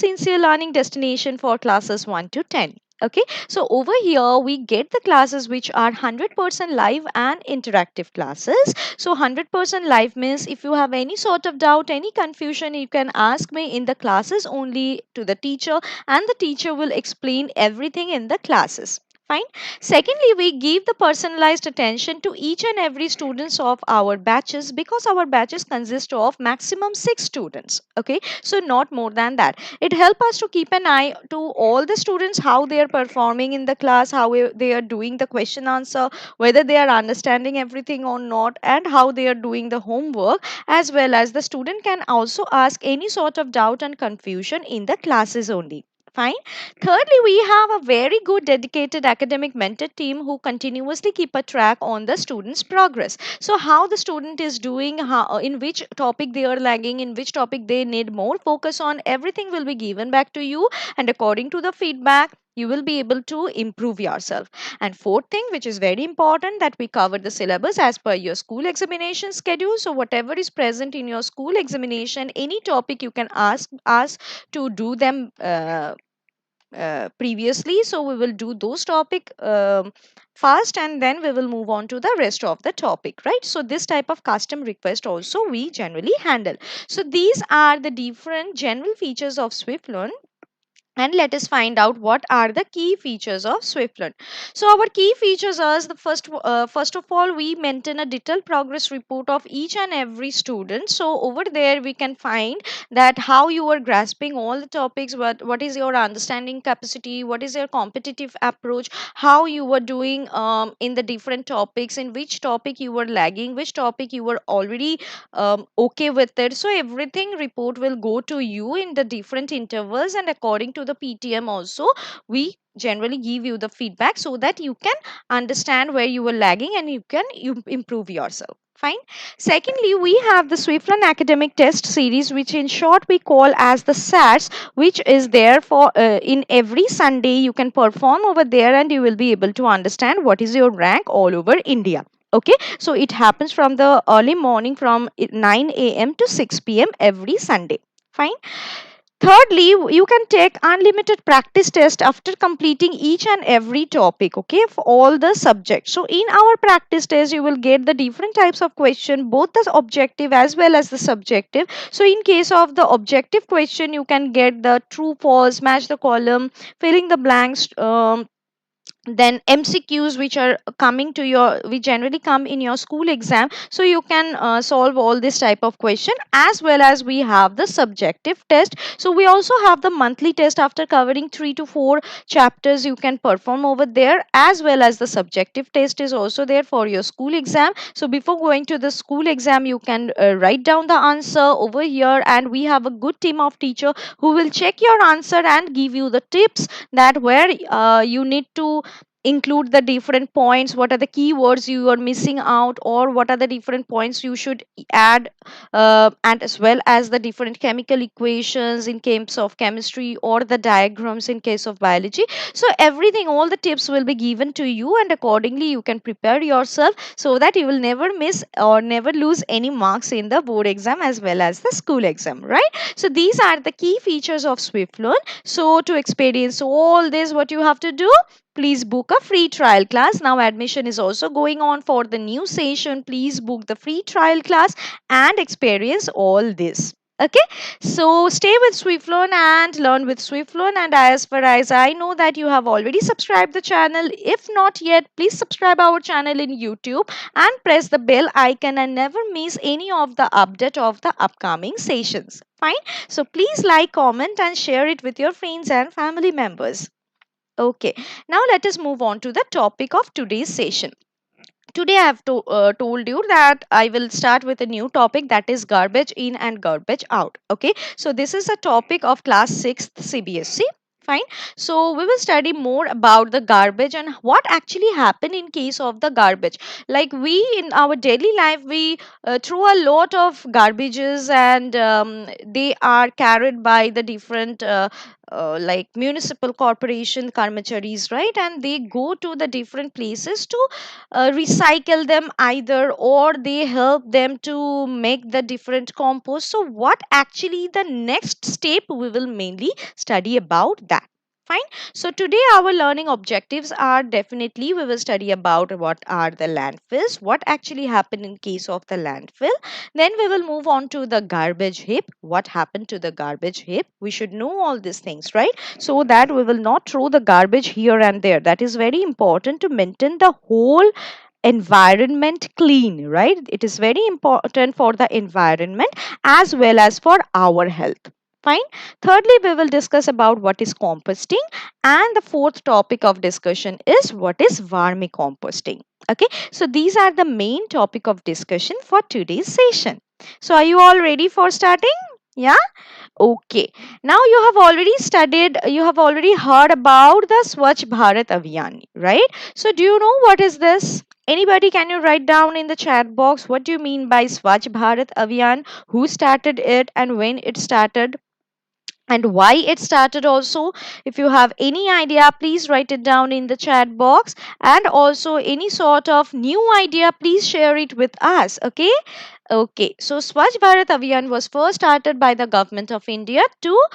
sincere learning destination for classes 1 to 10. Okay, so over here we get the classes which are 100% live and interactive classes. So 100% live means if you have any sort of doubt, any confusion, you can ask me in the classes only to the teacher, and the teacher will explain everything in the classes. Fine. Secondly, we give the personalized attention to each and every students of our batches, because our batches consist of maximum 6 students. Okay, so not more than that. It helps us to keep an eye to all the students, how they are performing in the class, how they are doing the question answer, whether they are understanding everything or not, and how they are doing the homework, as well as the student can also ask any sort of doubt and confusion in the classes only. Fine. Thirdly, we have a very good dedicated academic mentor team who continuously keep a track on the student's progress. So how the student is doing, how, in which topic they are lagging, in which topic they need more focus on, everything will be given back to you, and according to the feedback you will be able to improve yourself. And fourth thing, which is very important, that we cover the syllabus as per your school examination schedule. So whatever is present in your school examination, any topic you can ask us to do them previously. So we will do those topic first, and then we will move on to the rest of the topic, right? So this type of custom request also we generally handle. So these are the different general features of Swiflearn, and let us find out what are the key features of Swiflearn. So our key features are the first of all, we maintain a detailed progress report of each and every student. So over there we can find that how you are grasping all the topics, what is your understanding capacity, what is your competitive approach, how you were doing in the different topics, in which topic you were lagging, which topic you were already okay with it. So everything report will go to you in the different intervals, and according to the PTM also we generally give you the feedback so that you can understand where you were lagging and you improve yourself. Fine. Secondly, we have the Swiflearn academic test series, which in short we call as the SATs, which is there for in every Sunday you can perform over there, and you will be able to understand what is your rank all over India. Okay, so it happens from the early morning from 9 a.m. to 6 p.m. every Sunday. Fine. Thirdly, you can take unlimited practice test after completing each and every topic, okay, for all the subjects. So in our practice test, you will get the different types of question, both the objective as well as the subjective. So in case of the objective question, you can get the true, false, match the column, filling the blanks, then MCQs, which are coming to your, which generally come in your school exam. So you can solve all this type of question, as well as we have the subjective test. So we also have the monthly test after covering 3 to 4 chapters you can perform over there, as well as the subjective test is also there for your school exam. So before going to the school exam, you can write down the answer over here, and we have a good team of teacher who will check your answer and give you the tips that where you need to include the different points, what are the keywords you are missing out, or what are the different points you should add, and as well as the different chemical equations in case of chemistry, or the diagrams in case of biology. So everything, all the tips will be given to you, and accordingly you can prepare yourself so that you will never miss or never lose any marks in the board exam as well as the school exam, right? So these are the key features of Swiflearn. So to experience all this, what you have to do, please book a free trial class. Now admission is also going on for the new session. Please book the free trial class and experience all this. Okay, so stay with Swiflearn and learn with Swiflearn. And as far as I know that you have already subscribed the channel, if not yet, please subscribe our channel in YouTube and press the bell icon and never miss any of the update of the upcoming sessions. Fine. So please like, comment and share it with your friends and family members. Okay, now let us move on to the topic of today's session. Today I have told you that I will start with a new topic, that is garbage in and garbage out. Okay, so this is a topic of class 6th CBSE. Fine. So we will study more about the garbage and what actually happen in case of the garbage. Like we in our daily life, we throw a lot of garbages, and they are carried by the different like municipal corporation karmacharis, right? And they go to the different places to recycle them either, or they help them to make the different compost. So what actually the next step, we will mainly study about that. Fine. So today our learning objectives are, definitely we will study about what are the landfills, what actually happened in case of the landfill. Then we will move on to the garbage heap, what happened to the garbage heap. We should know all these things, right? So that we will not throw the garbage here and there. That is very important to maintain the whole environment clean, right? It is very important for the environment as well as for our health. Fine. Thirdly, we will discuss about what is composting, and the fourth topic of discussion is what is vermicomposting. Okay, so these are the main topic of discussion for today's session. So are you all ready for starting? Yeah. Okay. Now you have already studied, you have already heard about the Swachh Bharat Abhiyan, right? So do you know what is this? Anybody, can you write down in the chat box what do you mean by Swachh Bharat Abhiyan? Who started it and when it started? And why it started also. If you have any idea, please write it down in the chat box, and also any sort of new idea, please share it with us. Okay. Okay, so Swachh Bharat Abhiyan was first started by the government of India to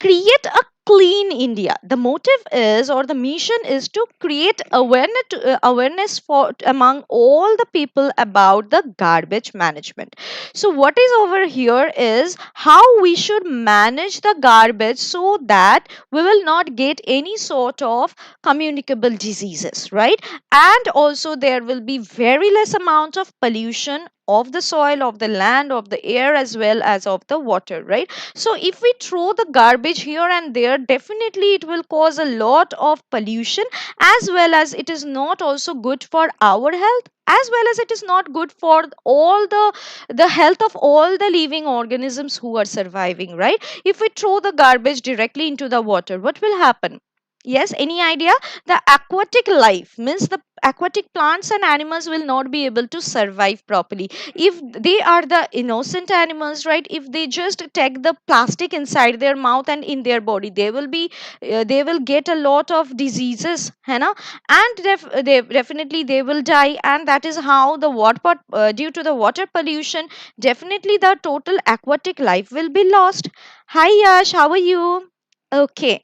create a clean India. The motive is, or the mission is, to create awareness for among all the people about the garbage management. So what is over here is how we should manage the garbage so that we will not get any sort of communicable diseases, right? And also there will be very less amount of pollution of the soil, of the land, of the air, as well as of the water, right? So if we throw the garbage here and there, definitely it will cause a lot of pollution, as well as it is not also good for our health, as well as it is not good for all the health of all the living organisms who are surviving, right? If we throw the garbage directly into the water, what will happen? Yes, any idea? The aquatic life, means the aquatic plants and animals, will not be able to survive properly if they are the innocent animals, right? If they just take the plastic inside their mouth and in their body, they will get a lot of diseases, है ना? And definitely they will die, and that is how the water, due to the water pollution, definitely the total aquatic life will be lost. Hi Yash, how are you? Okay,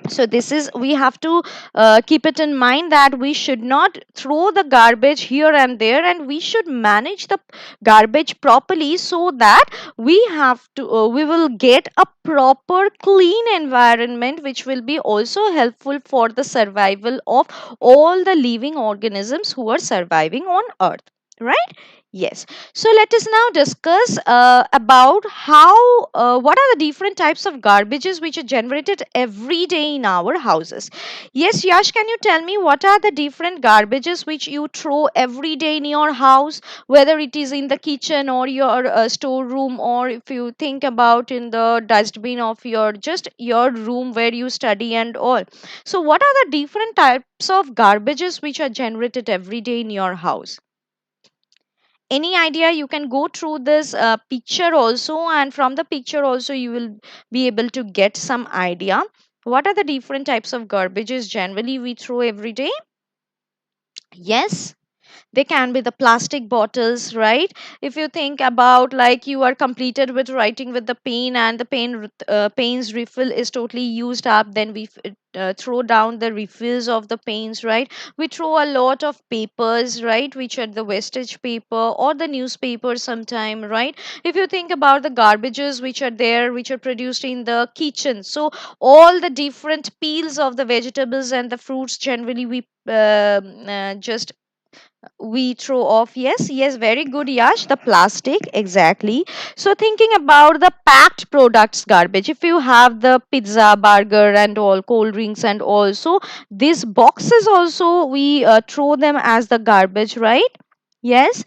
so this is, we have to keep it in mind that we should not throw the garbage here and there, and we should manage the garbage properly, so that we will get a proper clean environment, which will be also helpful for the survival of all the living organisms who are surviving on earth, right? Yes. So let us now discuss about how what are the different types of garbages which are generated every day in our houses. Yes, Yash, can you tell me what are the different garbages which you throw every day in your house, whether it is in the kitchen or your storeroom, or if you think about in the dustbin of your just your room where you study and all. So what are the different types of garbages which are generated every day in your house? Any idea? You can go through this picture also, and from the picture also you will be able to get some idea what are the different types of garbages generally we throw every day. Yes, they can be the plastic bottles, right? If you think about, like, you are completed with writing with the pen, and the pen's refill is totally used up, then we throw down the refills of the pens, right? We throw a lot of papers, right, which are the wastage paper or the newspaper sometime, right? If you think about the garbages which are there, which are produced in the kitchen, so all the different peels of the vegetables and the fruits, generally we just we throw off. Yes, yes, very good, Yash. The plastic, exactly. So thinking about the packed products garbage, if you have the pizza, burger and all, cold drinks and also these boxes also, we throw them as the garbage, right? Yes.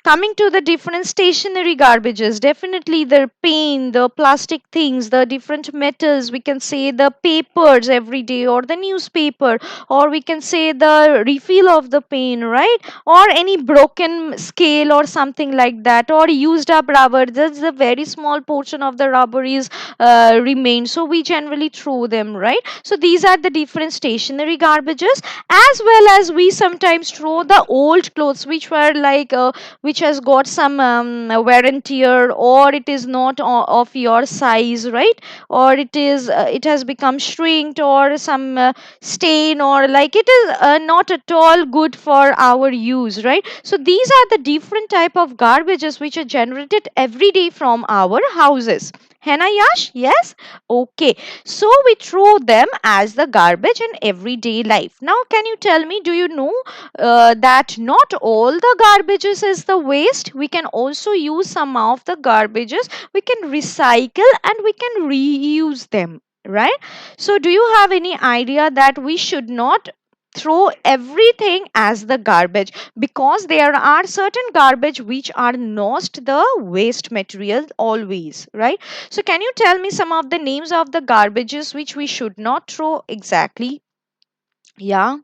coming to the different stationary garbages, definitely the paint, the plastic things, the different metals, we can say the papers every day, or the newspaper, or we can say the refill of the pen, right? Or any broken scale or something like that, or used up rubber, that's a very small portion of the rubber is remain, so we generally throw them, right? So these are the different stationary garbages. As well as we sometimes throw the old clothes which were like which has got some wear and tear, or it is not of your size, right? Or it has become shrinked, or some stain, or like it is not at all good for our use, right? So these are the different type of garbages which are generated every day from our houses. Hena, Yash? Yes? Okay. So we throw them as the garbage in everyday life. Now, can you tell me, do you know that not all the garbages is the waste? We can also use some of the garbages. We can recycle and we can reuse them, right? So, do you have any idea that we should not throw everything as the garbage, because there are certain garbage which are not the waste material always, right? So can you tell me some of the names of the garbages which we should not throw exactly? Yeah,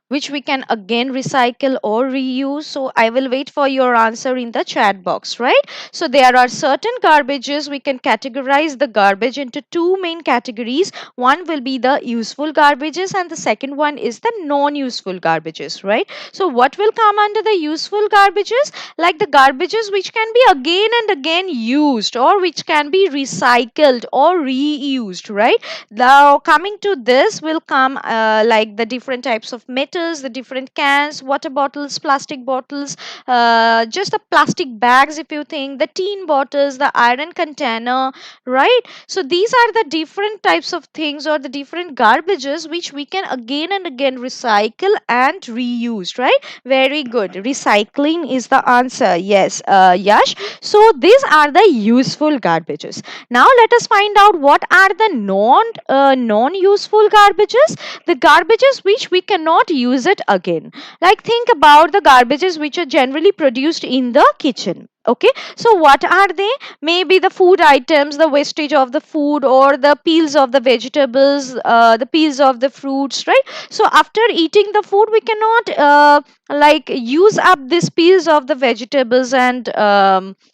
which we can again recycle or reuse. So I will wait for your answer in the chat box, right? So there are certain garbages. We can categorize the garbage into two main categories. One will be the useful garbages and the second one is the non-useful garbages, right? So what will come under the useful garbages? Like the garbages which can be again and again used, or which can be recycled or reused, right? Now coming to this will come like the different types of metals, the different cans, water bottles, plastic bottles, just the plastic bags, if you think, the tin bottles, the iron container, right? So these are the different types of things, or the different garbages which we can again and again recycle and reuse, right? Very good. Recycling is the answer. Yes, Yash. So these are the useful garbages. Now let us find out what are the non useful garbages. The garbages which we cannot use it again. Like think about the garbages which are generally produced in the kitchen. Okay, so what are they? Maybe the food items, the wastage of the food, or the peels of the vegetables, the peels of the fruits, right? So after eating the food, we cannot like use up these peels of the vegetables and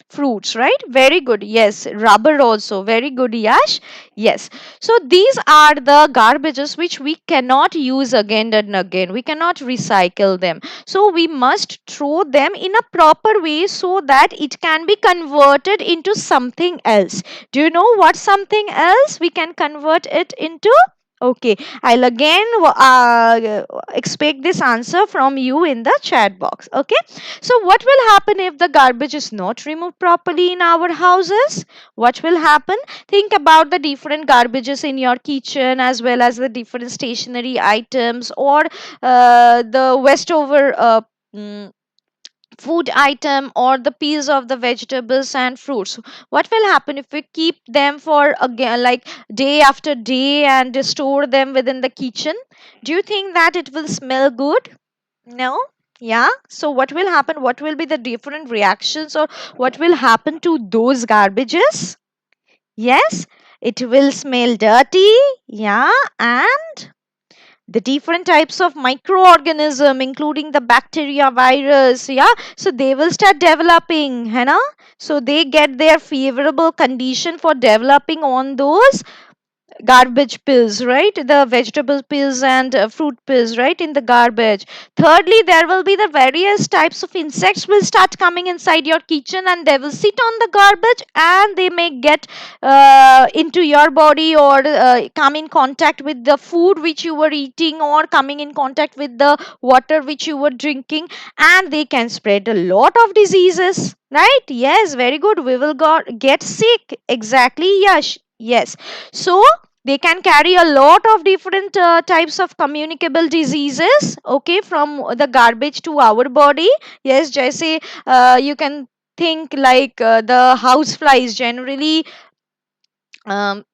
fruits, right? Very good. Yes, rubber also. Very good, Yash. Yes. So these are the garbages which we cannot use again and again. We cannot recycle them. So we must throw them in a proper way so that it can be converted into something else. Do you know what something else we can convert it into? Okay, I'll again expect this answer from you in the chat box. Okay, so what will happen if the garbage is not removed properly in our houses? What will happen? Think about the different garbages in your kitchen, as well as the different stationery items, or the westover mm, food item, or the peels of the vegetables and fruits. What will happen if we keep them for again like day after day and store them within the kitchen? Do you think that it will smell good? No. Yeah, so what will happen? What will be the different reactions, or what will happen to those garbages? Yes, it will smell dirty. Yeah, and the different types of microorganism, including the bacteria, virus, yeah, so they will start developing, है ना? So they get their favorable condition for developing on those garbage pills, right? The vegetable pills and fruit pills, right, in the garbage. Thirdly, there will be the various types of insects will start coming inside your kitchen, and they will sit on the garbage, and they may get into your body, or come in contact with the food which you were eating, or coming in contact with the water which you were drinking, and they can spread a lot of diseases, right? Yes, very good. We will get sick. Exactly, Yash. Yes. So they can carry a lot of different types of communicable diseases, okay, from the garbage to our body. Yes, Jaise, you can think like the house flies generally um,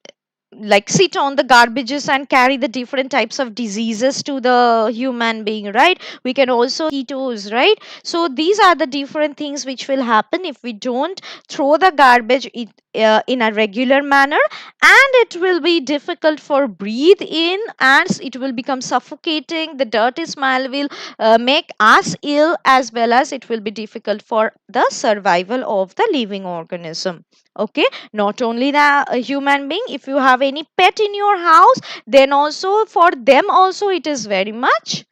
like sit on the garbages and carry the different types of diseases to the human being, right? We can also mosquitoes, right? So these are the different things which will happen if we don't throw the garbage in a regular manner, and it will be difficult for breathe in, and it will become suffocating. The dirty smell will make us ill, as well as it will be difficult for the survival of the living organism. Okay, not only the human being, if you have any pet in your house, then also for them also it is very much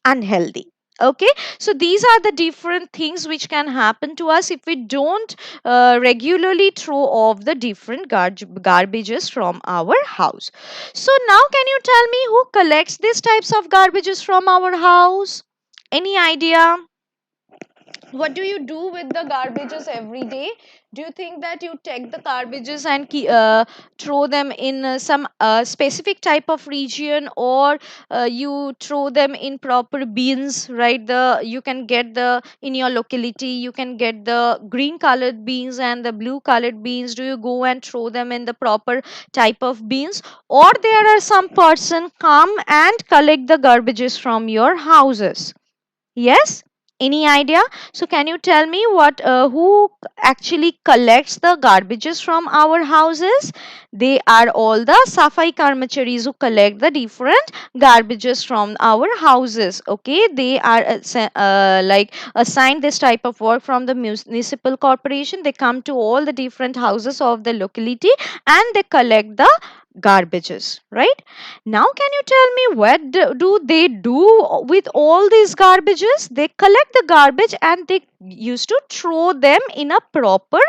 unhealthy. Okay, so these are the different things which can happen to us if we don't regularly throw off the different garbages from our house. So now can you tell me who collects these types of garbages from our house? Any idea? What do you do with the garbages every day? Do you think that you take the garbages and throw them in some specific type of region, or you throw them in proper bins, right? The you can get the in your locality, you can get the green colored beans and the blue colored beans. Do you go and throw them in the proper type of bins, or there are some person come and collect the garbages from your houses? Yes, any idea? So can you tell me what who actually collects the garbages from our houses? They are all the safai karmacharis who collect the different garbages from our houses. Okay, they are like assigned this type of work from the municipal corporation. They come to all the different houses of the locality and they collect the garbages, right? Now, can you tell me what do they do with all these garbages? They collect the garbage and they used to throw them in a proper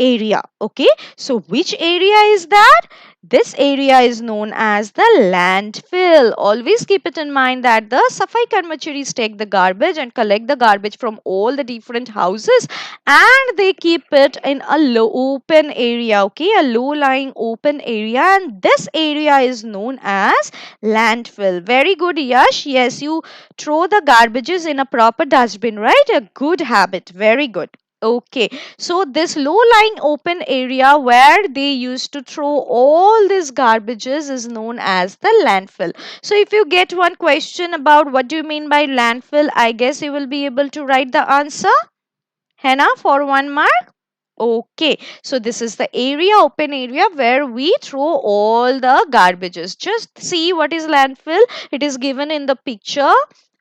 area. Okay, so which area is that? This area is known as the landfill. Always keep it in mind that the safai karmacharis take the garbage and collect the garbage from all the different houses, and they keep it in a low open area. Okay, a low lying open area, and this area is known as landfill. Very good, Yash. Yes, you throw the garbages in a proper dustbin, right? A good habit. Very good. Okay, so this low lying open area where they used to throw all these garbages is known as the landfill. So if you get one question about what do you mean by landfill, I guess you will be able to write the answer, Hannah, for 1 mark. Okay, so this is the area, open area where we throw all the garbages. Just see what is landfill. It is given in the picture.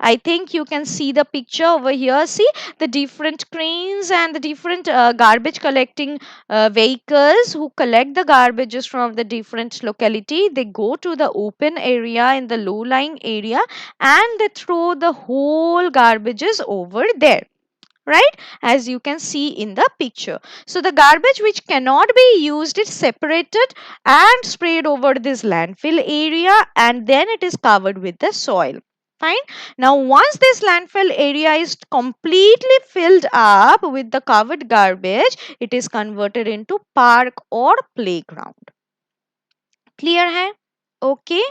I think you can see the picture over here. See the different cranes and the different garbage collecting vehicles who collect the garbages from the different locality. They go to the open area in the low lying area and they throw the whole garbages over there, right? As you can see in the picture. So the garbage which cannot be used is separated and sprayed over this landfill area, and then it is covered with the soil. Fine. Now once this landfill area is completely filled up with the covered garbage, it is converted into park or playground. Clear hai? Okay.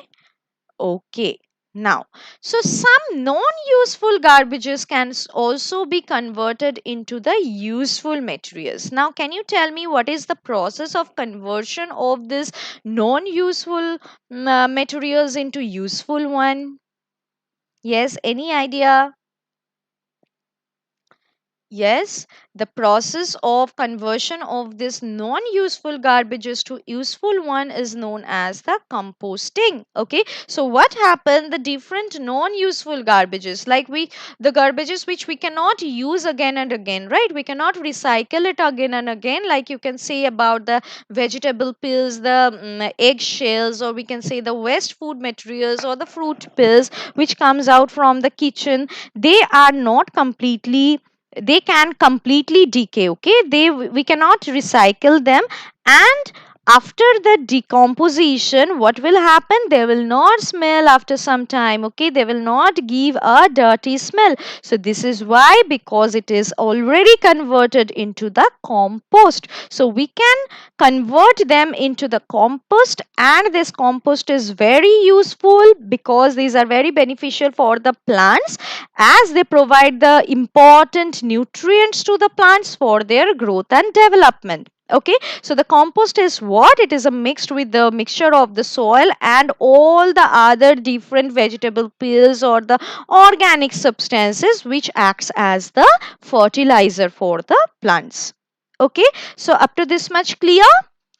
Okay. Now, so some non-useful garbages can also be converted into the useful materials. Now, can you tell me what is the process of conversion of this non-useful materials into useful one? Yes, any idea? Yes, the process of conversion of this non-useful garbages to useful one is known as the composting. Okay, so what happened? The different non-useful garbages, like the garbages which we cannot use again and again, right? We cannot recycle it again and again. Like you can say about the vegetable peels, the egg shells, or we can say the waste food materials or the fruit peels which comes out from the kitchen. They are not completely, they can completely decay. Okay, we cannot recycle them, and after the decomposition what will happen? They will not smell after some time. Okay, they will not give a dirty smell. So this is why, because it is already converted into the compost, so we can convert them into the compost, and this compost is very useful because these are very beneficial for the plants, as they provide the important nutrients to the plants for their growth and development. Okay, so the compost is what? It is a mixed with the mixture of the soil and all the other different vegetable peels or the organic substances which acts as the fertilizer for the plants. Okay, so up to this much clear?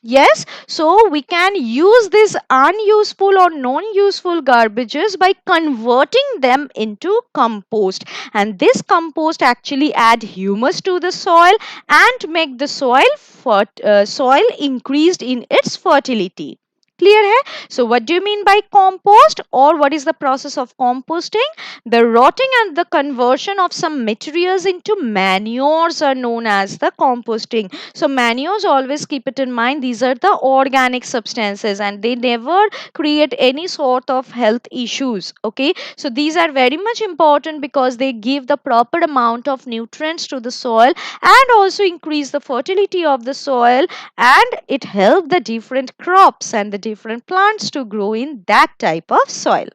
Yes, so we can use these unuseful or non-useful garbages by converting them into compost, and this compost actually add humus to the soil and make the soil increased in its fertility. Clear hai? So what do you mean by compost, or what is the process of composting? The rotting and the conversion of some materials into manures are known as the composting. So manures, always keep it in mind, these are the organic substances and they never create any sort of health issues. Okay, so these are very much important because they give the proper amount of nutrients to the soil and also increase the fertility of the soil, and it helps the different crops and the different plants to grow in that type of soil.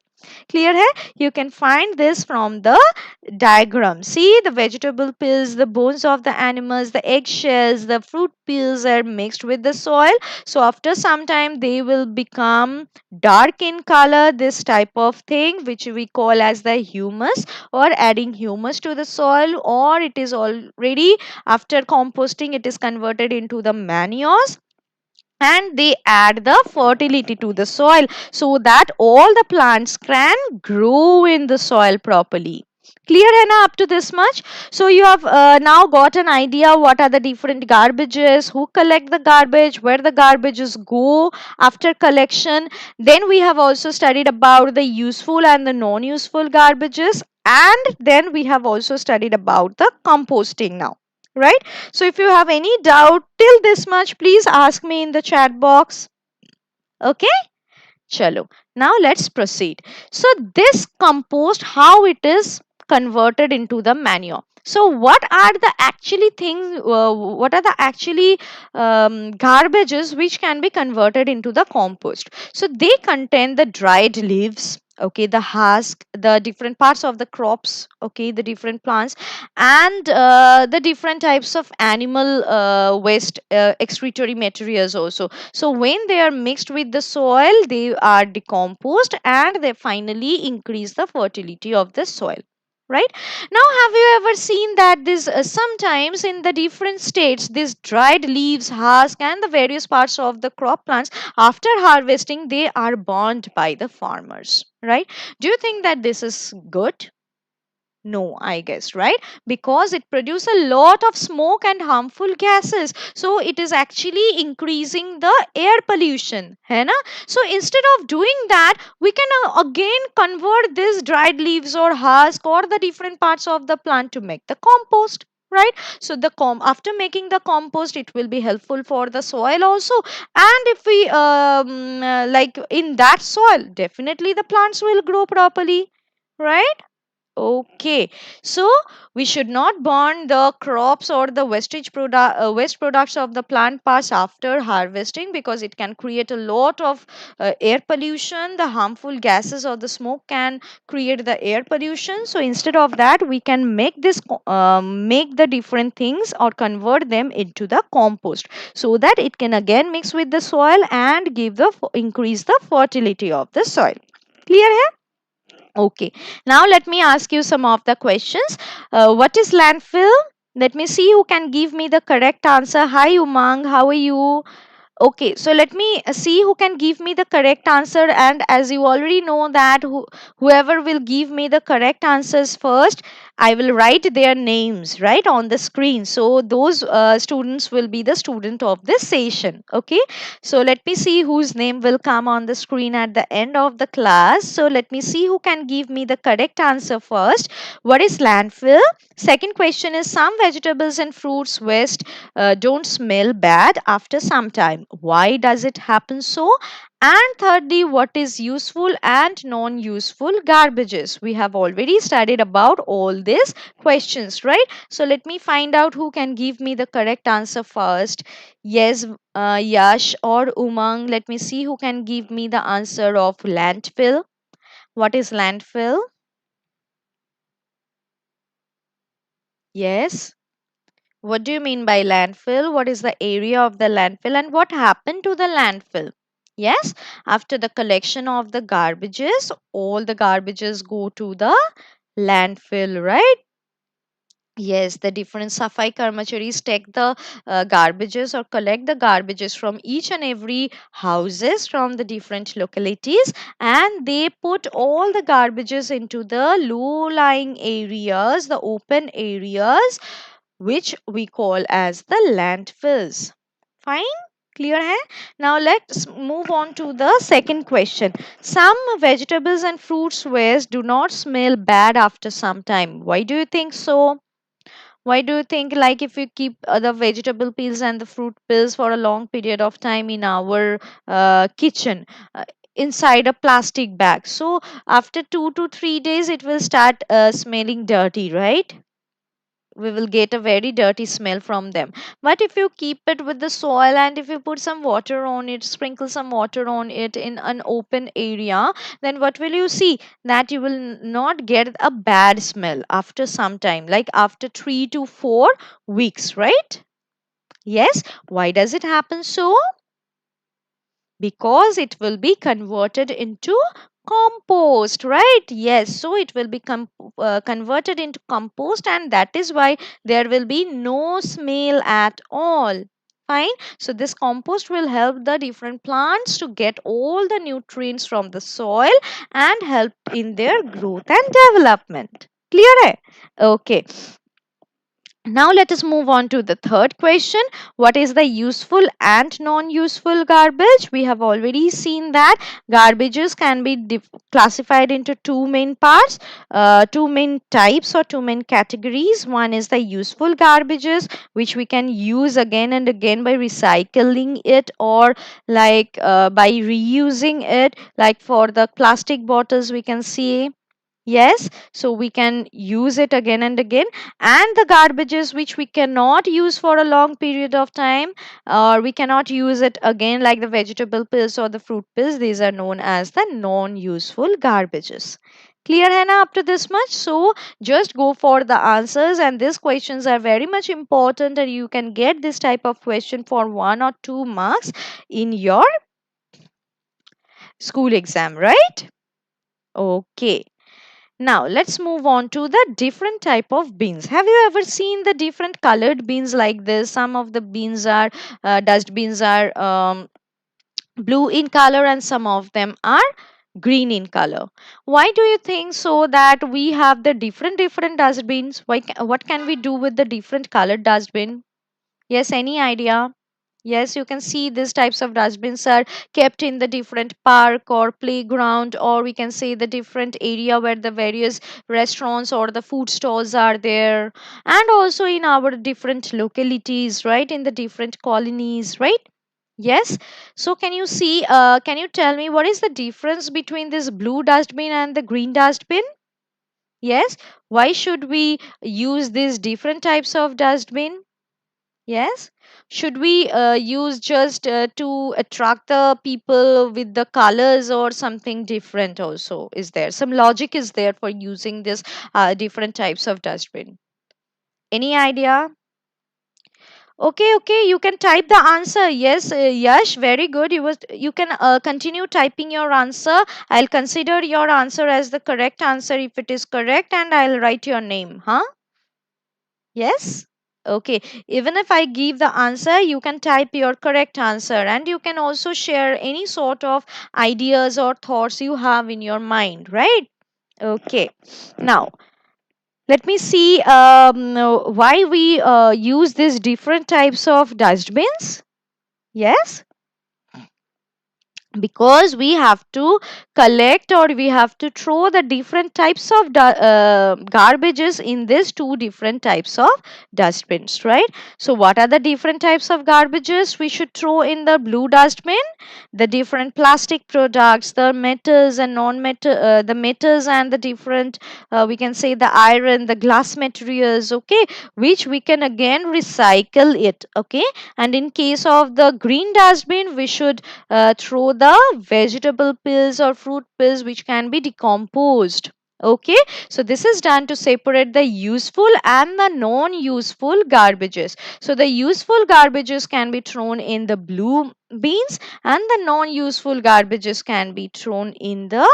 Clear hai? You can find this from the diagram. See, the vegetable peels, the bones of the animals, the eggshells, the fruit peels are mixed with the soil. So after some time they will become dark in color, this type of thing which we call as the humus, or adding humus to the soil, or it is already after composting it is converted into the manures, and they add the fertility to the soil so that all the plants can grow in the soil properly. Clear hai na up to this much? So you have now got an idea what are the different garbages, who collect the garbage, where the garbages go after collection. Then we have also studied about the useful and the non-useful garbages, and then we have also studied about the composting now, right? So if you have any doubt till this much, please ask me in the chat box. Okay, chalo. Now let's proceed. So this compost, how it is converted into the manure. So what are the actually things? What are the actually garbages which can be converted into the compost? So they contain the dried leaves. Okay, the husk, the different parts of the crops. Okay, the different plants, and the different types of animal waste, excretory materials also. So when they are mixed with the soil, they are decomposed and they finally increase the fertility of the soil. Right now, have you ever seen that this sometimes in the different states, these dried leaves, husk, and the various parts of the crop plants after harvesting, they are burned by the farmers. Right? Do you think that this is good? No, I guess, right? Because it produces a lot of smoke and harmful gases. So it is actually increasing the air pollution. Hai na? So instead of doing that, we can again convert these dried leaves or husk or the different parts of the plant to make the compost. Right, so the after making the compost, it will be helpful for the soil also, and if we like in that soil, definitely the plants will grow properly, right? Okay, so we should not burn the crops or the waste products of the plant parts after harvesting, because it can create a lot of air pollution. The harmful gases or the smoke can create the air pollution. So instead of that, we can make make the different things or convert them into the compost so that it can again mix with the soil and give the increase the fertility of the soil. Clear here? Okay, now let me ask you some of the questions. What is landfill? Let me see who can give me the correct answer. Hi Umang, how are you? Okay, so let me see who can give me the correct answer. And as you already know that whoever will give me the correct answers first, I will write their names right on the screen. So those students will be the student of this session. Okay, so let me see whose name will come on the screen at the end of the class. So let me see who can give me the correct answer first. What is landfill? Second question is, some vegetables and fruits waste don't smell bad after some time. Why does it happen so? And thirdly, what is useful and non-useful garbages? We have already studied about all these questions, right? So let me find out who can give me the correct answer first. Yes, Yash or Umang. Let me see who can give me the answer of landfill. What is landfill? Yes. What do you mean by landfill? What is the area of the landfill and what happened to the landfill? Yes, after the collection of the garbages, all the garbages go to the landfill, right? Yes, the different Safai Karmacharis take the garbages or collect the garbages from each and every houses from the different localities, and they put all the garbages into the low-lying areas, the open areas, which we call as the landfills. Fine? Clear hai? Now let's move on to the second question. Some vegetables and fruits waste do not smell bad after some time. Why do you think so? Why do you think, like, if you keep the vegetable peels and the fruit peels for a long period of time in our kitchen, inside a plastic bag, so after 2 to 3 days it will start smelling dirty, right? We will get a very dirty smell from them. But if you keep it with the soil and if you put some water on it, sprinkle some water on it in an open area, then what will you see? That you will not get a bad smell after some time, like after 3 to 4 weeks, right? Yes. Why does it happen so? Because it will be converted into compost, right? Yes, so it will be converted into compost, and that is why there will be no smell at all. Fine. So this compost will help the different plants to get all the nutrients from the soil and help in their growth and development. Clear hai? Okay. Now let us move on to the third question. What is the useful and non-useful garbage? We have already seen that garbages can be classified into two main parts, two main types or two main categories. One is the useful garbages, which we can use again and again by recycling it, or like by reusing it, like for the plastic bottles we can see. Yes, so we can use it again and again. And the garbages which we cannot use for a long period of time, or we cannot use it again, like the vegetable pills or the fruit pills, these are known as the non-useful garbages. Clear hai na up to this much? So just go for the answers, and these questions are very much important, and you can get this type of question for 1 or 2 marks in your school exam, right? Okay. Now let's move on to the different type of beans. Have you ever seen the different colored beans like this? Some of the beans are dust beans are blue in color, and some of them are green in color. Why do you think so that we have the different dustbins? What can we do with the different colored dustbin? Yes, any idea? Yes, you can see these types of dustbins are kept in the different park or playground, or we can say the different area where the various restaurants or the food stalls are there, and also in our different localities, right? In the different colonies, right? Yes. So can you tell me what is the difference between this blue dustbin and the green dustbin? Yes. Why should we use these different types of dustbin? Yes. Should we use just to attract the people with the colors, or something different also? Is there some logic is there for using this different types of dustbin? Any idea? Okay, okay, you can type the answer. Yes, Yash, very good. You can continue typing your answer. I'll consider your answer as the correct answer if it is correct, and I'll write your name. Huh? Yes? Okay. Even if I give the answer, you can type your correct answer, and you can also share any sort of ideas or thoughts you have in your mind, right? Okay. Now, let me see why we use these different types of dustbins. Yes? Because we have to collect, or we have to throw the different types of garbages in these two different types of dustbins, right? So what are the different types of garbages we should throw in the blue dustbin? The different plastic products, the metals and non-metal, the metals and the different we can say the iron, the glass materials, okay, which we can again recycle it, okay. And in case of the green dustbin, we should through the vegetable peels or fruit peels which can be decomposed. Okay, so this is done to separate the useful and the non-useful garbages. So the useful garbages can be thrown in the blue bins and the non-useful garbages can be thrown in the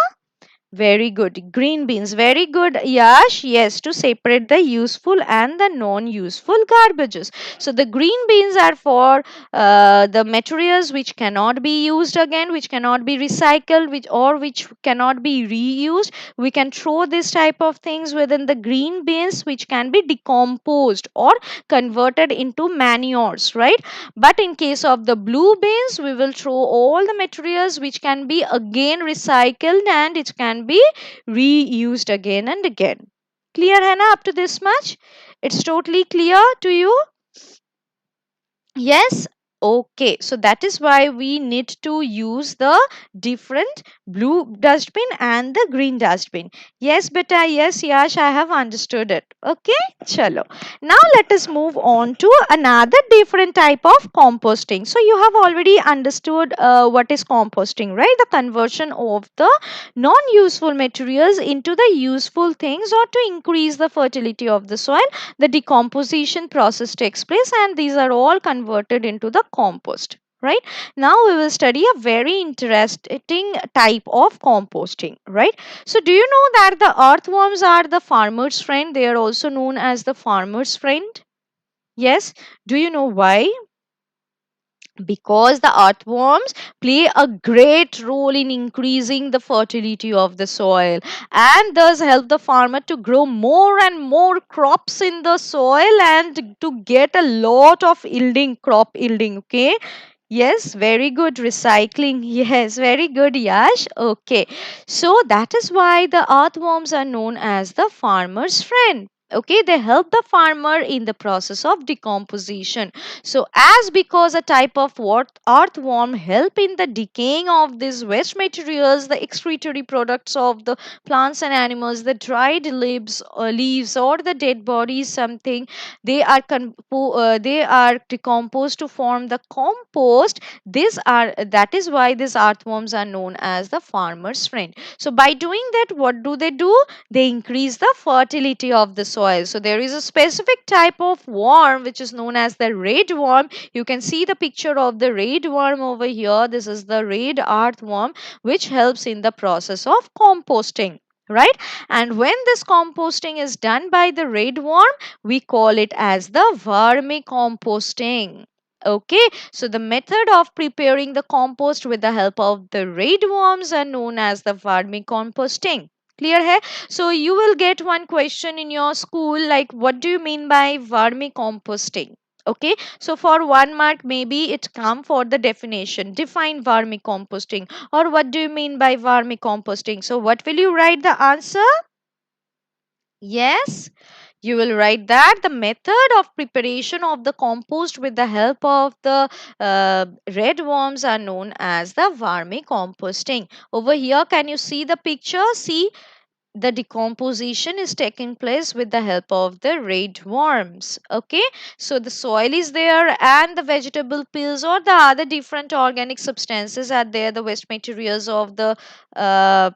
very good. Green beans. Very good, Yash. Yes, to separate the useful and the non-useful garbages. So the green beans are for the materials which cannot be used again, which cannot be recycled, which cannot be reused. We can throw this type of things within the green beans, which can be decomposed or converted into manures, right? But in case of the blue bins, we will throw all the materials which can be again recycled and it can be reused again and again. Clear, Hannah, up to this much? It's totally clear to you? Yes. Okay, so that is why we need to use the different blue dustbin and the green dustbin. Yes, beta. Yes, Yash, I have understood it. Okay, chalo. Now let us move on to another different type of composting. So you have already understood what is composting, right? The conversion of the non-useful materials into the useful things or to increase the fertility of the soil. The decomposition process takes place and these are all converted into the compost, right? Now we will study a very interesting type of composting, right? So do you know that the earthworms are the farmer's friend? They are also known as the farmer's friend. Yes. Do you know why? Because the earthworms play a great role in increasing the fertility of the soil and thus help the farmer to grow more and more crops in the soil and to get a lot of yielding crop yielding. Okay. Yes, very good recycling. Yes, very good, Yash. Okay, so that is why the earthworms are known as the farmer's friend. Okay, they help the farmer in the process of decomposition. So, as because a type of earthworm help in the decaying of these waste materials, the excretory products of the plants and animals, the dried leaves or the dead bodies, something they are decomposed to form the compost. These are that is why these earthworms are known as the farmer's friend. So by doing that, what do? They increase the fertility of the soil. So there is a specific type of worm which is known as the red worm. You can see the picture of the red worm over here. This is the red earthworm which helps in the process of composting, right? And when this composting is done by the red worm, we call it as the vermicomposting. Okay, so the method of preparing the compost with the help of the red worms are known as the vermicomposting. Clear hai? So you will get one question in your school like, what do you mean by vermicomposting? Okay, so for 1 mark, maybe it come for the definition. Define vermicomposting, or what do you mean by vermicomposting? So what will you write the answer? Yes, you will write that the method of preparation of the compost with the help of the red worms are known as the vermicomposting. Over here, can you see the picture? See, the decomposition is taking place with the help of the red worms. Okay, so the soil is there and the vegetable peels or the other different organic substances are there, the waste materials of the uh,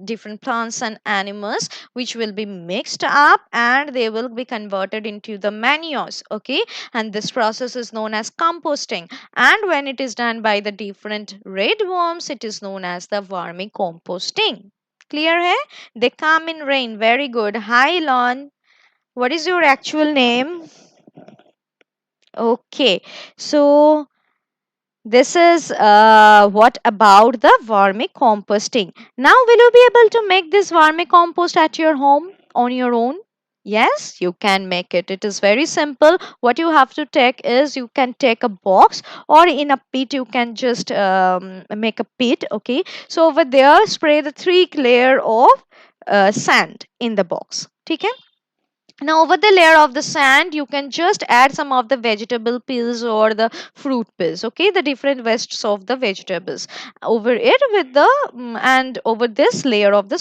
different plants and animals which will be mixed up and they will be converted into the manures. Okay, and this process is known as composting, and when it is done by the different red worms, it is known as the vermicomposting. Clear hai? They come in rain. Very good. Hi Lon, what is your actual name? Okay, so this is what about the vermicomposting. Now, will you be able to make this vermicompost at your home on your own? Yes, you can make it. It is very simple. What you have to take is you can take a box or in a pit, you can just make a pit. Okay, so over there, spray the 3 layer of sand in the box. Okay, now over the layer of the sand you can just add some of the vegetable peels or the fruit peels, okay, the different wastes of the vegetables over it with the and over this layer of the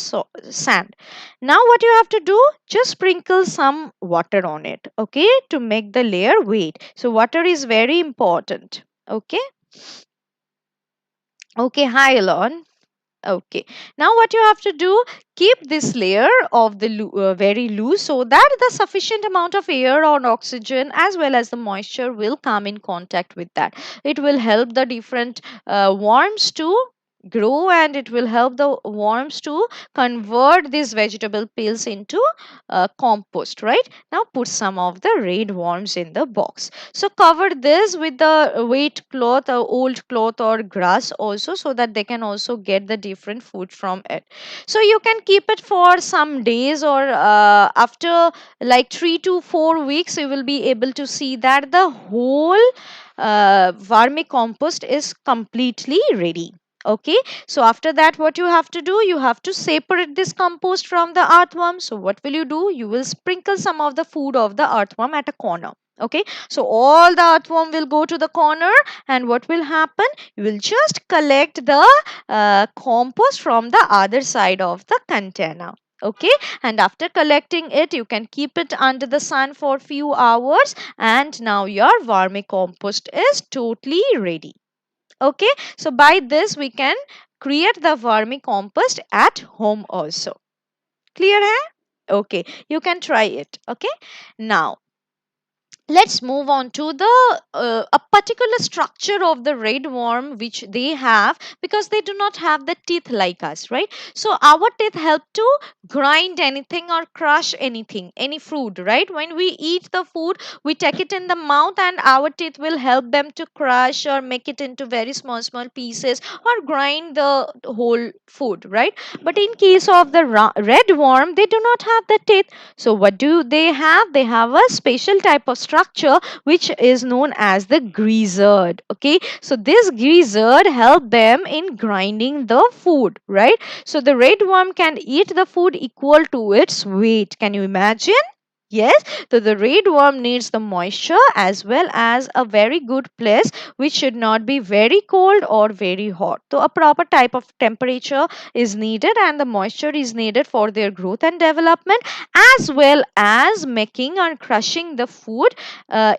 sand. Now what you have to do, just sprinkle some water on it, okay, to make the layer wet. So water is very important. Okay. Okay, hi Elon. Okay. Now what you have to do, keep this layer of the very loose so that the sufficient amount of air or oxygen as well as the moisture will come in contact with that. It will help the different worms to grow, and it will help the worms to convert these vegetable peels into compost, right? Now put some of the red worms in the box. So cover this with the wet cloth or old cloth or grass also, so that they can also get the different food from it. So you can keep it for some days, or after like 3 to 4 weeks you will be able to see that the whole vermicompost is completely ready. Okay, so after that what you have to do, you have to separate this compost from the earthworm. So what will you do, you will sprinkle some of the food of the earthworm at a corner. Okay, so all the earthworm will go to the corner, and what will happen, you will just collect the compost from the other side of the container. Okay, and after collecting it, you can keep it under the sun for few hours, and now your vermicompost is totally ready. Okay, so by this we can create the vermicompost at home also. Clear hai? Okay, you can try it. Okay, now let's move on to the a particular structure of the red worm which they have, because they do not have the teeth like us, right? So our teeth help to grind anything or crush anything, any food, right? When we eat the food, we take it in the mouth, and our teeth will help them to crush or make it into very small small pieces or grind the whole food, right? But in case of the red worm, they do not have the teeth. So what do they have? They have a special type of structure which is known as the gizzard. Okay, so this gizzard help them in grinding the food, right? So the red worm can eat the food equal to its weight. Can you imagine? Yes, so the red worm needs the moisture as well as a very good place which should not be very cold or very hot. So a proper type of temperature is needed, and the moisture is needed for their growth and development, as well as making or crushing the food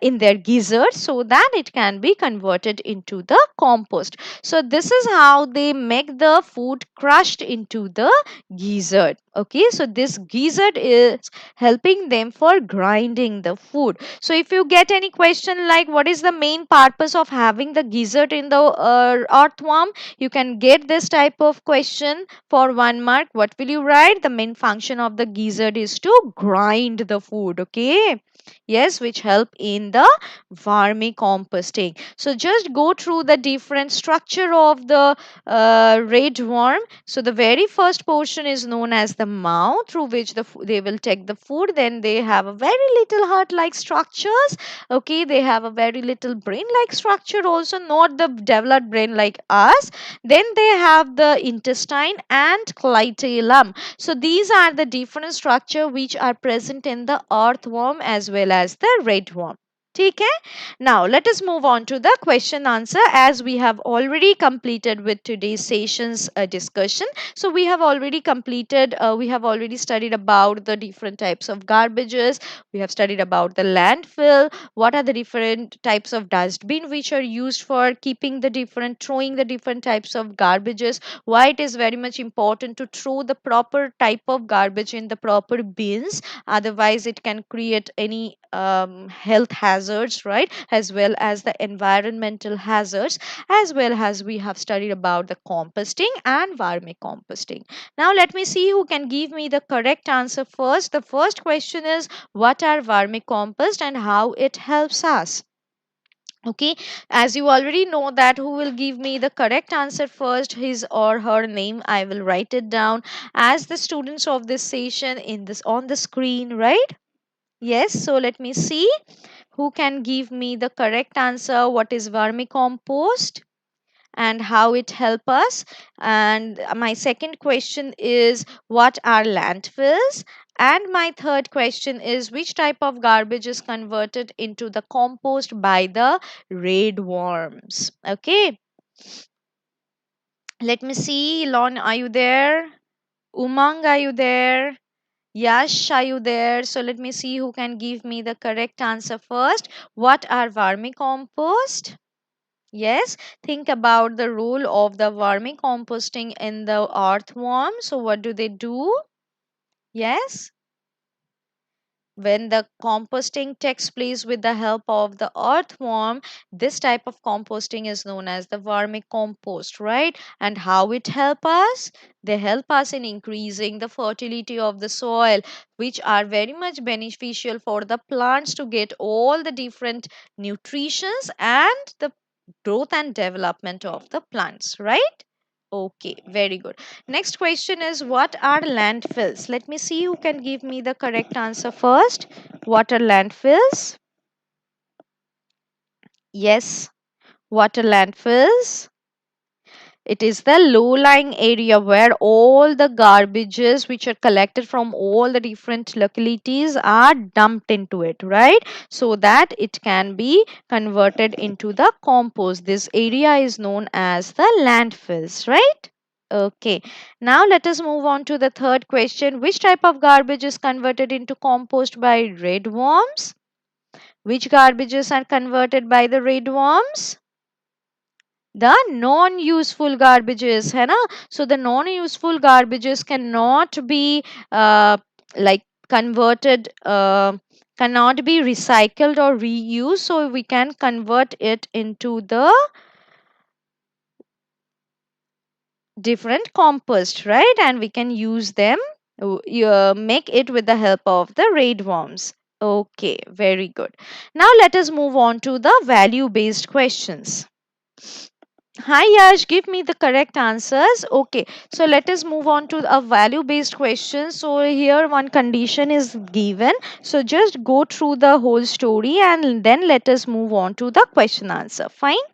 in their gizzard so that it can be converted into the compost. So this is how they make the food crushed into the gizzard. Okay, so this gizzard is helping them for grinding the food. So if you get any question like what is the main purpose of having the gizzard in the earthworm, you can get this type of question for 1 mark. What will you write? The main function of the gizzard is to grind the food. Okay, yes, which help in the vermicomposting. So just go through the different structure of the red worm. So the very first portion is known as the mouth, through which they will take the food. Then they have a very little heart like structures. Okay, they have a very little brain like structure also, not the developed brain like us. Then they have the intestine and clitellum. So these are the different structure which are present in the earthworm as well as the redworm. Okay, now let us move on to the question answer, as we have already completed with today's session's discussion. So we have already completed, we have already studied about the different types of garbages. We have studied about the landfill, what are the different types of dustbin which are used for keeping the different, throwing the different types of garbages, why it is very much important to throw the proper type of garbage in the proper bins, otherwise it can create any health hazards, right, as well as the environmental hazards, as well as we have studied about the composting and vermicomposting. Now let me see who can give me the correct answer first. The first question is, what are vermicompost and how it helps us? Okay, as you already know that who will give me the correct answer first, his or her name, I will write it down as the students of this session in this on the screen, right? Yes, so let me see who can give me the correct answer. What is vermicompost and how it help us? And my second question is, what are landfills? And my third question is, which type of garbage is converted into the compost by the red worms? Okay, let me see. Lon, are you there? Umang, are you there? Yash, are you there? So let me see who can give me the correct answer first. What are vermicompost? Yes, think about the role of the vermicomposting in the earthworm. So, what do they do? Yes, when the composting takes place with the help of the earthworm, this type of composting is known as the vermicompost, right? And how it help us? They help us in increasing the fertility of the soil, which are very much beneficial for the plants to get all the different nutritions and the growth and development of the plants, right? Okay, very good. Next question is, what are landfills? Let me see who can give me the correct answer first. What are landfills? Yes, what are landfills? It is the low-lying area where all the garbages which are collected from all the different localities are dumped into it, right? So that it can be converted into the compost. This area is known as the landfills, right? Okay, now let us move on to the third question. Which type of garbage is converted into compost by redworms? Which garbages are converted by the redworms? The non-useful garbages, है ना? So the non-useful garbages cannot be like converted, cannot be recycled or reused. So we can convert it into the different compost, right? And we can use them, make it with the help of the raidworms. Okay, very good. Now let us move on to the value based questions. Hi Yash, give me the correct answers. Okay, so let us move on to a value based question. So here one condition is given. So just go through the whole story and then let us move on to the question answer. Fine.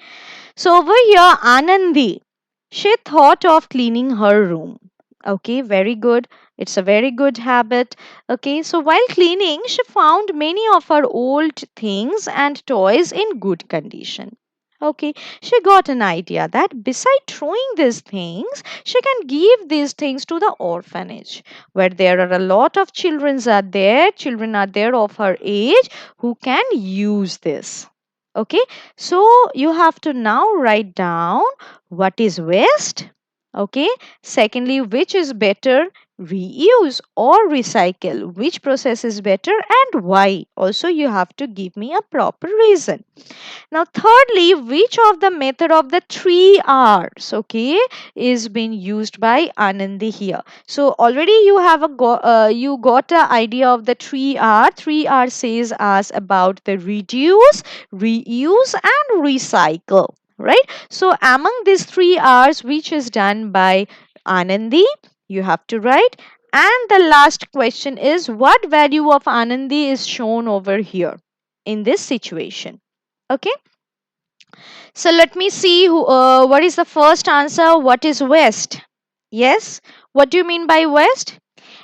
So over here, Anandi, she thought of cleaning her room. Okay, very good. It's a very good habit. Okay, so while cleaning, she found many of her old things and toys in good condition. Okay, she got an idea that beside throwing these things, she can give these things to the orphanage where there are a lot of children are there of her age who can use this. Okay, so you have to now write down what is waste. Okay, secondly, which is better, reuse or recycle, which process is better and why. Also you have to give me a proper reason. Now, thirdly, which of the method of the three R's, okay, is being used by Anandi here? So already you have you got an idea of the three R. Three R says us about the reduce, reuse, and recycle. Right. So among these three R's, which is done by Anandi, you have to write. And the last question is, what value of Anandi is shown over here in this situation? Okay, so let me see what is the first answer. What is waste? Yes, what do you mean by waste?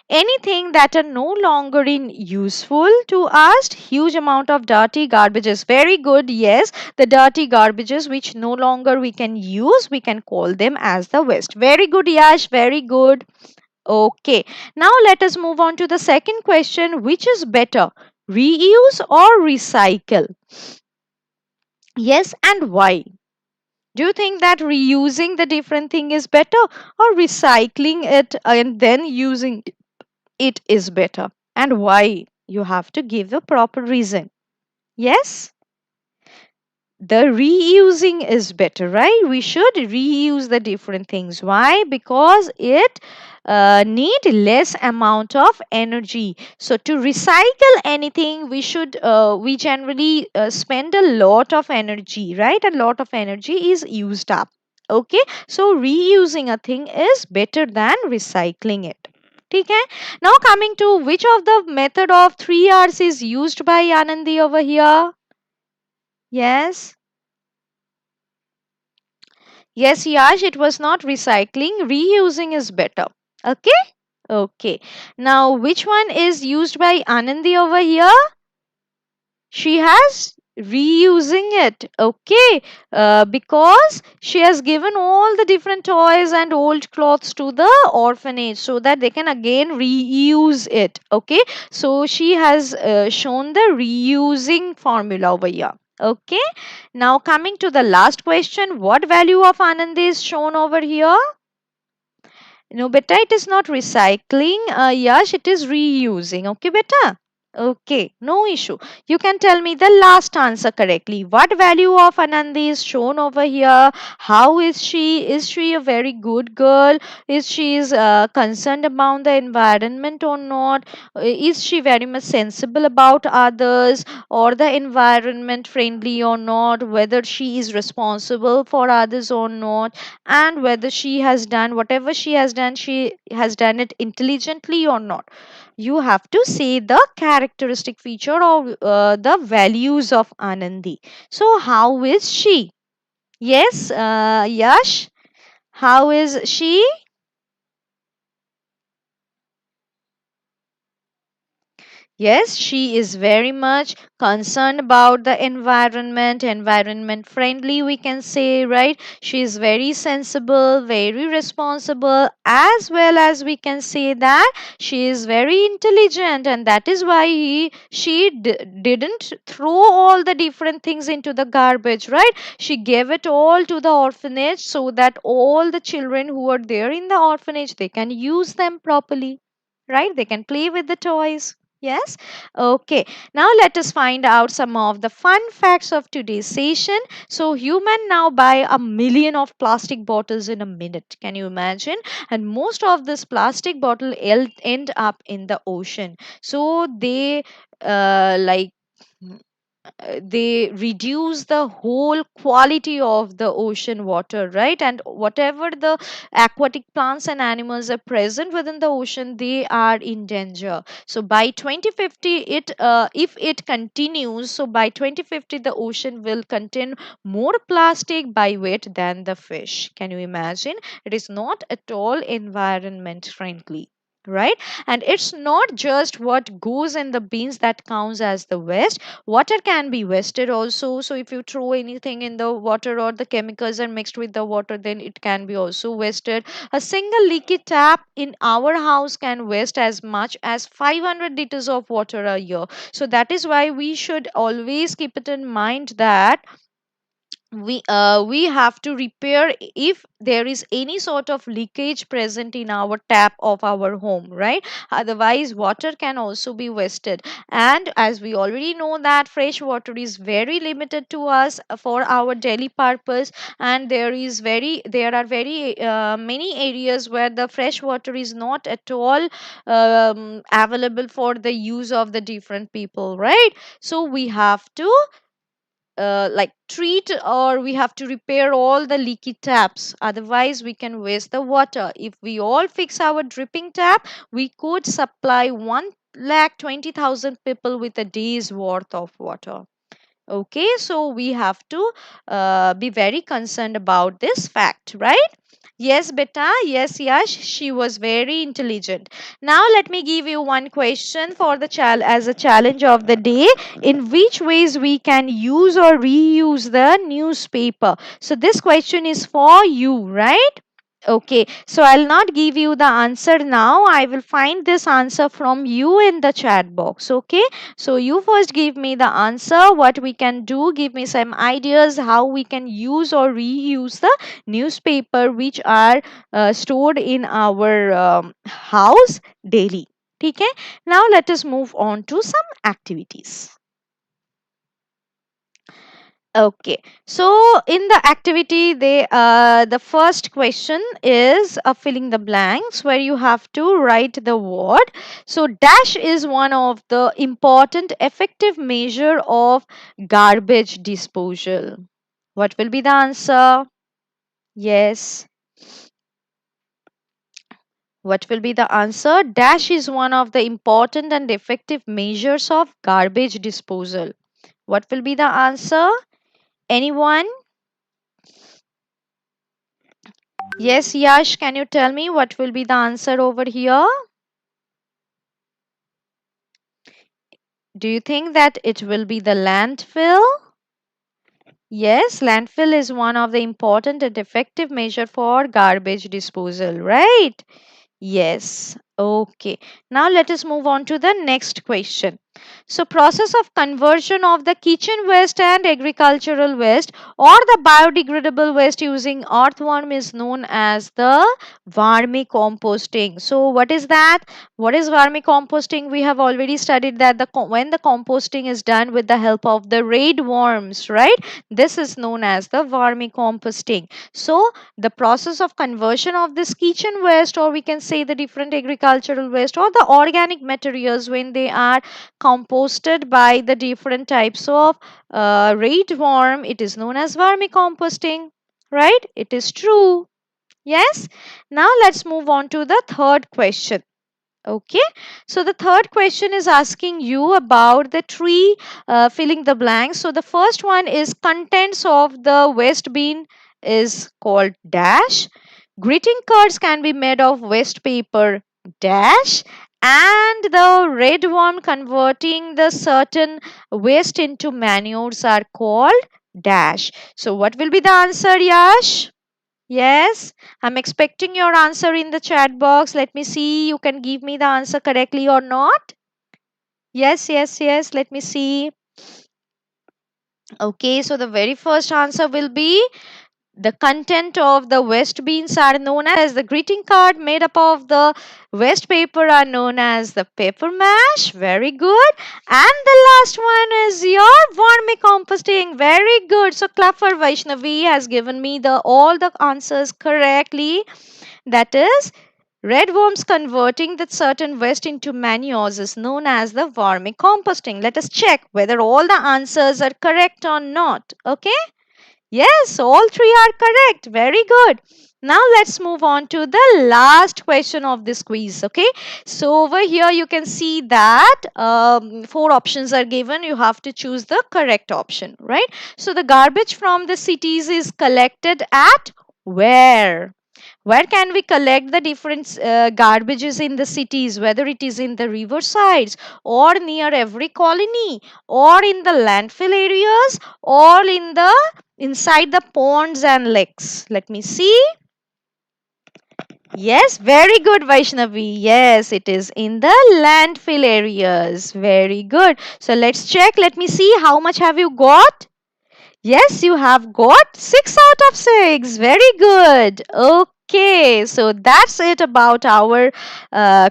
Anything that are no longer in useful to us. Huge amount of dirty garbages. Very good. Yes, the dirty garbages which no longer we can use, we can call them as the waste. Very good, Yash, very good. Okay, now let us move on to the second question. Which is better, reuse or recycle? Yes, and why? Do you think that reusing the different thing is better or recycling it and then using it is better? And why? You have to give the proper reason. Yes? The reusing is better, right? We should reuse the different things. Why? Because it need less amount of energy. So to recycle anything, we generally spend a lot of energy, right? A lot of energy is used up. Okay, so reusing a thing is better than recycling it. Okay, now coming to which of the method of 3 R's is used by Anandi over here? Yes. Yes, Yash, it was not recycling. Reusing is better. Okay? Okay. Now, which one is used by Anandi over here? She has reusing it. Okay. Because she has given all the different toys and old clothes to the orphanage so that they can again reuse it. Okay. So, she has shown the reusing formula over here. Okay. Now coming to the last question, what value of Anand is shown over here? No, beta, it is not recycling. Yash, it is reusing. Okay, beta. Okay, no issue. You can tell me the last answer correctly. What value of Anandi is shown over here? How is she? Is she a very good girl? Is she concerned about the environment or not? Is she very much sensible about others or the environment friendly or not? Whether she is responsible for others or not, and whether she has done whatever she has done it intelligently or not. You have to say the characteristic feature of the values of Anandi. So, how is she? Yes, Yash, how is she? Yes, she is very much concerned about the environment friendly, we can say, right? She is very sensible, very responsible, as well as we can say that she is very intelligent, and that is why didn't throw all the different things into the garbage, right? She gave it all to the orphanage so that all the children who are there in the orphanage they can use them properly, right? They can play with the toys. Yes. Okay. Now let us find out some of the fun facts of today's session. So human now buy a million of plastic bottles in a minute. Can you imagine? And most of this plastic bottle end up in the ocean. So they like they reduce the whole quality of the ocean water, right? And whatever the aquatic plants and animals are present within the ocean, they are in danger. So by 2050, if it continues, so by 2050 the ocean will contain more plastic by weight than the fish. Can you imagine? It is not at all environment friendly, right? And it's not just what goes in the bins that counts as the waste. Water can be wasted also. So if you throw anything in the water or the chemicals are mixed with the water, then it can be also wasted. A single leaky tap in our house can waste as much as 500 liters of water a year. So that is why we should always keep it in mind that we have to repair if there is any sort of leakage present in our tap of our home, right? Otherwise water can also be wasted. And as we already know that fresh water is very limited to us for our daily purpose, and there are very many areas where the fresh water is not at all available for the use of the different people, right? So we have to like treat, or we have to repair all the leaky taps, otherwise we can waste the water. If we all fix our dripping tap, we could supply 1,20,000 people with a day's worth of water. Okay, so we have to be very concerned about this fact, right? Yes, beta. Yes, Yash. She was very intelligent. Now, let me give you one question for the as a challenge of the day. In which ways we can use or reuse the newspaper? So, this question is for you, right? Okay, so I'll not give you the answer now. I will find this answer from you in the chat box. Okay, so you first give me the answer. What we can do, give me some ideas how we can use or reuse the newspaper which are stored in our house daily. Okay, now let us move on to some activities. Okay, so in the activity, the first question is filling the blanks where you have to write the word. So dash is one of the important effective measure of garbage disposal. What will be the answer? Yes. What will be the answer? Dash is one of the important and effective measures of garbage disposal. What will be the answer? Anyone? Yes, Yash, can you tell me what will be the answer over here? Do you think that it will be the landfill? Yes, landfill is one of the important and effective measure for garbage disposal, right? Yes. Okay. Now let us move on to the next question. So process of conversion of the kitchen waste and agricultural waste or the biodegradable waste using earthworm is known as the vermicomposting. So what is that? What is vermicomposting? We have already studied that when the composting is done with the help of the redworms, right? This is known as the vermicomposting. So the process of conversion of this kitchen waste, or we can say the different agricultural waste or the organic materials, when they are composted by the different types of redworm, it is known as vermicomposting, right? It is true. Yes. Now let's move on to the third question. Okay, so the third question is asking you about the tree, filling the blanks. So the first one is contents of the waste bin is called dash. Greeting cards can be made of waste paper dash, and the red worm converting the certain waste into manures are called dash. So what will be the answer, Yash? Yes, I'm expecting your answer in the chat box. Let me see. You can give me the answer correctly or not. Yes, yes, yes. Let me see. Okay, so the very first answer will be the content of the waste bins are known as the greeting card made up of the waste paper are known as the paper mash. Very good. And the last one is your vermicomposting. Very good. So clap for Vaishnavi has given me the all the answers correctly. That is, redworms converting that certain waste into manures is known as the vermicomposting. Let us check whether all the answers are correct or not. Okay. Yes, all three are correct. Very good. Now let's move on to the last question of this quiz. Okay, so over here you can see that four options are given. You have to choose the correct option, right? So the garbage from the cities is collected at where? Where can we collect the different garbages in the cities, whether it is in the riversides or near every colony or in the landfill areas or in the inside the ponds and lakes? Let me see. Yes, very good, Vaishnavi. Yes, it is in the landfill areas. Very good. So let's check. Let me see how much have you got. Yes, you have got 6 out of 6. Very good. Okay, so that's it about our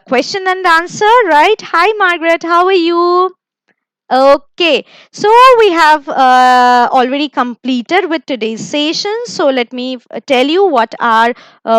question and answer, right? Hi, Margaret. How are you? Okay, so we have already completed with today's session. So let me tell you what are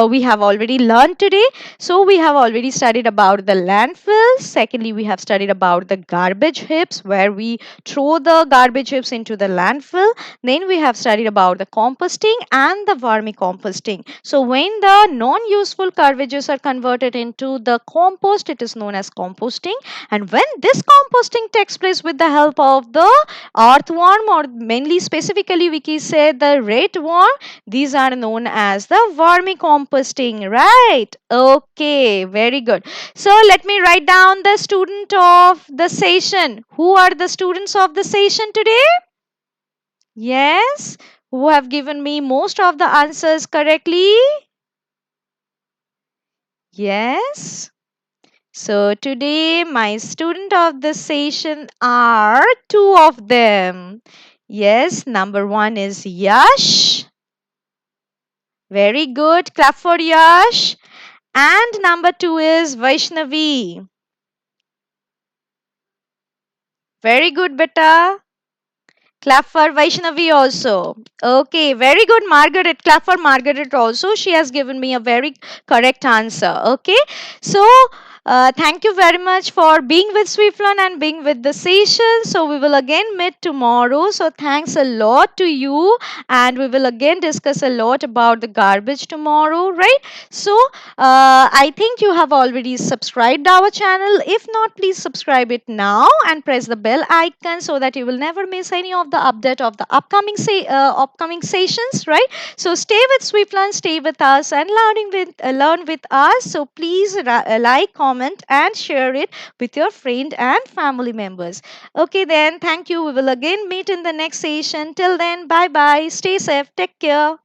we have already learned today. So we have already studied about the landfills. Secondly, we have studied about the garbage heaps, where we throw the garbage heaps into the landfill. Then we have studied about the composting and the vermicomposting. So when the non-useful garbages are converted into the compost, it is known as composting. And when this composting takes place with the help of the earthworm, or mainly specifically we can say the redworm, these are known as the vermicomposting, right? Okay, very good. So let me write down the student of the session. Who are the students of the session today? Yes, who have given me most of the answers correctly? Yes. So today my student of the session are two of them. Yes, number one is Yash. Very good. Clap for Yash. And number two is Vaishnavi. Very good, beta. Clap for Vaishnavi also. Okay, very good, Margaret. Clap for Margaret also. She has given me a very correct answer. Okay, so thank you very much for being with Swiflearn and being with the session. So we will again meet tomorrow. So thanks a lot to you, and we will again discuss a lot about the garbage tomorrow, right? So I think you have already subscribed our channel. If not, please subscribe it now and press the bell icon so that you will never miss any of the update of the upcoming sessions, right? So stay with Swiflearn, stay with us, and learn with us. So please like, comment, and share it with your friend and family members. Okay, then thank you. We will again meet in the next session. Till then, bye bye. Stay safe. Take care.